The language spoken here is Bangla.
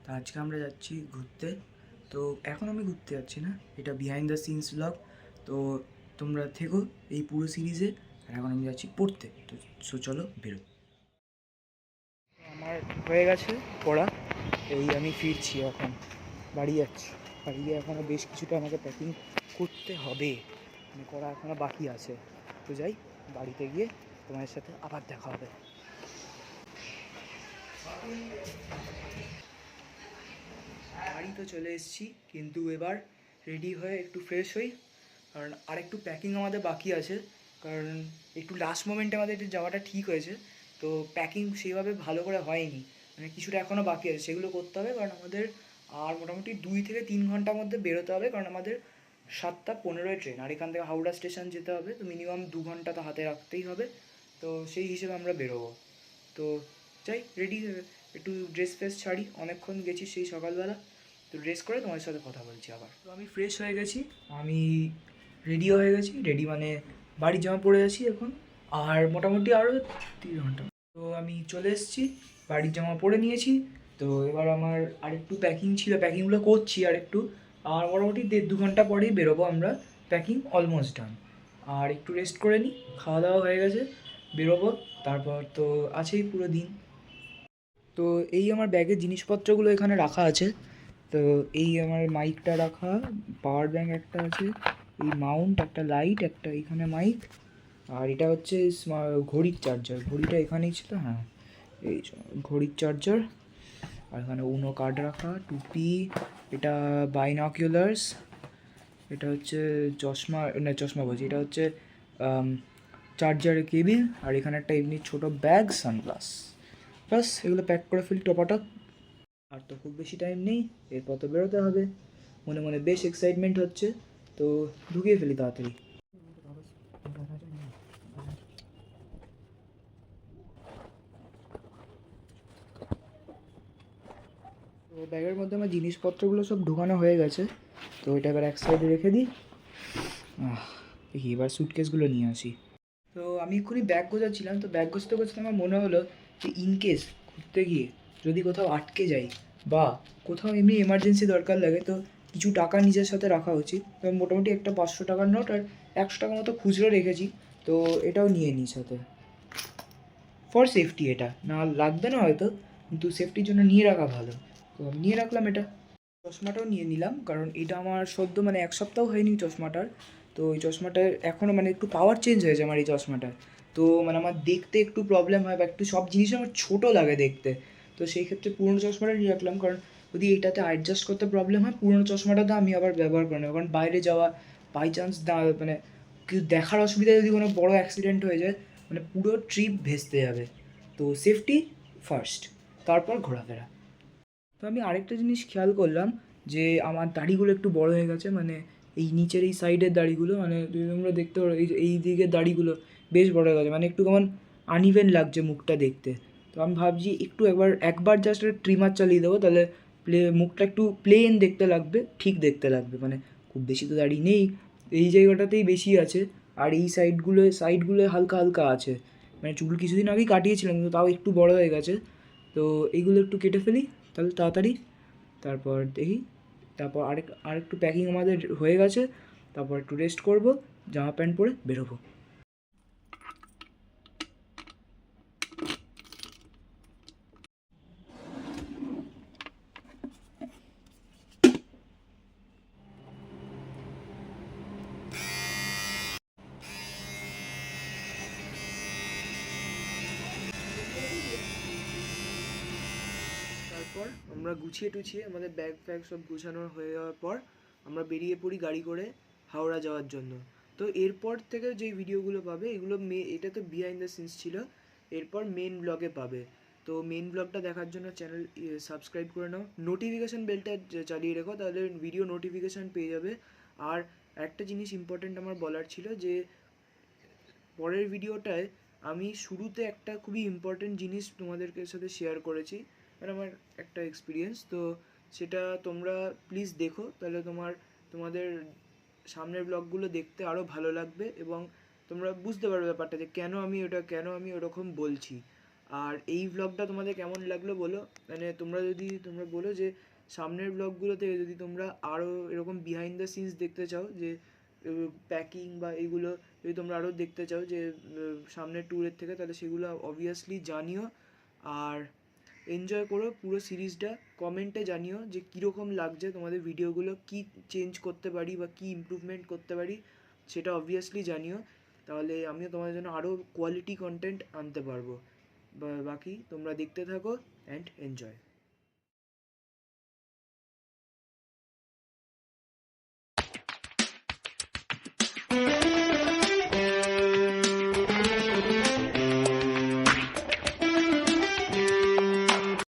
তো আজকে আমরা যাচ্ছি ঘুরতে। তো এখন আমি ঘুরতে যাচ্ছি না, এটা বিহাইন্ড দ্য সিনস ব্লগ। তো তোমরা থেকো এই পুরো সিরিজে। আর এখন আমি যাচ্ছি পড়তে, তো চলো বেরো। আমার হয়ে গেছে পড়া, এই আমি ফিরছি এখন, বাড়ি যাচ্ছি। বাড়ি গিয়ে এখনও বেশ কিছুটা আমাকে প্যাকিং করতে হবে, মানে করা এখনও বাকি আছে। তো যাই, বাড়িতে গিয়ে তোমাদের সাথে আবার দেখা হবে। বাড়ি তো চলে এসেছি, কিন্তু এবার রেডি হয়ে একটু ফ্রেশ হই, কারণ আর একটু প্যাকিং আমাদের বাকি আছে। কারণ একটু লাস্ট মোমেন্টে আমাদের একটু যাওয়াটা ঠিক হয়েছে, তো প্যাকিং সেইভাবে ভালো করে হয়নি, মানে কিছুটা এখনও বাকি আছে, সেগুলো করতে হবে। কারণ আমাদের আর মোটামুটি 2 থেকে 3 ঘন্টার মধ্যে বেরোতে হবে, কারণ আমাদের 7:15 ট্রেন, আর এখান থেকে হাওড়া স্টেশন যেতে হবে, তো মিনিমাম 2 ঘন্টা তো হাতে রাখতেই হবে। তো সেই হিসেবে আমরা বেরোবো। তো যাই, রেডি একটু ড্রেস ফ্রেস ছাড়ি, অনেকক্ষণ গেছি সেই সকালবেলা। তো ড্রেস করে তোমার সাথে কথা বলছি আবার। তো আমি ফ্রেশ হয়ে গেছি, আমি রেডিও হয়ে গেছি, রেডি মানে বাড়ির জামা পরে আছি এখন। আর মোটামুটি আরও 3 ঘন্টা। তো আমি চলে এসেছি, বাড়ির জামা পরে নিয়েছি। তো এবার আমার আরেকটু প্যাকিং ছিল, প্যাকিংগুলো করছি আরেকটু। আর মোটামুটি 1.5-2 ঘন্টা পরেই বেরোবো আমরা, প্যাকিং অলমোস্ট ডান। আর একটু রেস্ট করে নিই, খাওয়া দাওয়া হয়ে গেছে, বেরোবো। তারপর তো আছেই পুরো দিন। তো এই আমার ব্যাগের জিনিসপত্রগুলো এখানে রাখা আছে। তো এই আমার মাইকটা রাখা, পাওয়ার ব্যাঙ্ক একটা আছে, এই মাউন্ট, একটা লাইট, একটা এখানে মাইক। আর এটা হচ্ছে ঘড়ির চার্জার, ঘড়িটা এখানেই ছিল, হ্যাঁ এই ঘড়ির চার্জার। আর এখানে উনো কার্ড রাখা, টুপি, এটা বাইনকুলার্স, এটা হচ্ছে চশমা, না চশমা বলছি, এটা হচ্ছে চার্জারের কেবিল। আর এখানে একটা এমনি ছোটো ব্যাগ, সানগ্লাস। বাস এগুলো প্যাক করে ফেলি টপাটপ। আর তো খুব বেশি টাইম নেই, এরপর তো বেরোতে হবে। মনে মনে বেশ এক্সাইটমেন্ট হচ্ছে, তো ঢুকিয়ে ফেলি তাড়াতাড়ি। তো ব্যাগের মধ্যে আমার জিনিসপত্রগুলো সব ঢোকানো হয়ে গেছে, তো এটা এবার এক সাইডে রেখে দিই। দেখি এবার সুটকেসগুলো নিয়ে আসি। তো আমি এক্ষুনি ব্যাগ গোছাচ্ছিলাম, তো ব্যাগ গোছতে গোছতে আমার মনে হলো যে ইনকেস ঘুরতে গিয়ে যদি কোথাও আটকে যাই, বা কোথাও এমনি এমার্জেন্সি দরকার লাগে, তো কিছু টাকা নিজের সাথে রাখা উচিত। তো মোটামুটি একটা 500 টাকার নোট আর 100 টাকা মতো খুচরো রেখেছি, তো এটাও নিয়ে নিই সাথে, ফর সেফটি। এটা না লাগবে না হয়তো, কিন্তু সেফটির জন্য নিয়ে রাখা ভালো, তো আমি নিয়ে রাখলাম এটা। চশমাটাও নিয়ে নিলাম, কারণ এটা আমার সদ্য মানে 1 সপ্তাহ হয়নি চশমাটার। তো ওই চশমাটার এখনও মানে একটু পাওয়ার চেঞ্জ হয়েছে আমার এই চশমাটার। তো মানে আমার দেখতে একটু প্রবলেম হয়, বা একটু সব জিনিস আমার ছোটো লাগে দেখতে। তো সেই ক্ষেত্রে পুরনো চশমাটা নিয়ে রাখলাম, কারণ যদি এটাতে অ্যাডজাস্ট করতে প্রবলেম হয়, পুরনো চশমাটাতে আমি আবার ব্যবহার করে নেবো। কারণ বাইরে যাওয়া, বাই চান্স মানে কিছু দেখার অসুবিধায় যদি কোনো বড়ো অ্যাক্সিডেন্ট হয়ে যায়, মানে পুরো ট্রিপ ভেস্তে যাবে। তো সেফটি ফার্স্ট, তারপর ঘোরাফেরা। তো আমি আরেকটা জিনিস খেয়াল করলাম, যে আমার দাড়িগুলো একটু বড় হয়ে গেছে, মানে এই নিচের এই সাইডের দাড়িগুলো, মানে যদি তোমরা দেখতে পারো এই দিকের দাড়িগুলো বেশ বড় হয়ে গেছে, মানে একটু কেমন আনইভেন লাগছে মুখটা দেখতে। তো আমি ভাবছি একটু একবার জাস্ট একটা ট্রিমার চালিয়ে দেবো, তাহলে মুখটা একটু প্লেন দেখতে লাগবে, ঠিক দেখতে লাগবে। মানে খুব বেশি তো দাড়ি নেই, এই জায়গাটাতেই বেশি আছে, আর এই সাইডগুলোয় হালকা হালকা আছে। মানে চুল কিছুদিন আগেই কাটিয়েছিলাম, কিন্তু তাও একটু বড় হয়ে গেছে। তো এইগুলো একটু কেটে ফেলি তাহলে তাড়াতাড়ি। তারপর দেখি, তারপর আরেকটু প্যাকিং আমাদের হয়ে গেছে, তারপর একটু রেস্ট করব, জামা প্যান্ট পরে বেরোবো। তারপর আমরা গুছিয়ে টুছিয়ে আমাদের ব্যাগ ফ্যাগ সব গুছানো হয়ে যাওয়ার পর আমরা বেরিয়ে পড়ি গাড়ি করে হাওড়া যাওয়ার জন্য। তো এরপর থেকে যেই ভিডিওগুলো পাবে, এগুলো এটা তো বিহাইন্ড দ্য সিনস ছিল, এরপর মেন ব্লগে পাবে। তো মেন ব্লগটা দেখার জন্য চ্যানেল সাবস্ক্রাইব করে নাও, নোটিফিকেশান বেলটা চালিয়ে রেখো, তাহলে ভিডিও নোটিফিকেশান পেয়ে যাবে। আর একটা জিনিস ইম্পর্টেন্ট আমার বলার ছিল, যে পরের ভিডিওটায় আমি শুরুতে একটা খুবই ইম্পর্টেন্ট জিনিস তোমাদেরকে সাথে শেয়ার করেছি, মানে আমার একটা এক্সপিরিয়েন্স। তো সেটা তোমরা প্লিজ দেখো, তাহলে তোমাদের সামনের ব্লগগুলো দেখতে আরও ভালো লাগবে, এবং তোমরা বুঝতে পারবে ব্যাপারটা, যে কেন আমি ওরকম বলছি। আর এই ভ্লগটা তোমাদের কেমন লাগলো বলো, মানে তোমরা বলো যে সামনের ব্লগগুলো থেকে যদি তোমরা আরও এরকম বিহাইন্ড দ্য সিনস দেখতে চাও, যে প্যাকিং বা এইগুলো যদি তোমরা আরও দেখতে চাও যে সামনের ট্যুরের থেকে, তাহলে সেগুলো অবভিয়াসলি জানিও। আর এনজয় করো পুরো সিরিজটা, কমেন্টে জানিও যে কীরকম লাগছে তোমাদের ভিডিওগুলো, কী চেঞ্জ করতে পারি বা কী ইমপ্রুভমেন্ট করতে পারি, সেটা অবভিয়াসলি জানিও। তাহলে আমিও তোমাদের জন্য আরও কোয়ালিটি কন্টেন্ট আনতে পারবো। বাকি তোমরা দেখতে থাকো অ্যান্ড এনজয়।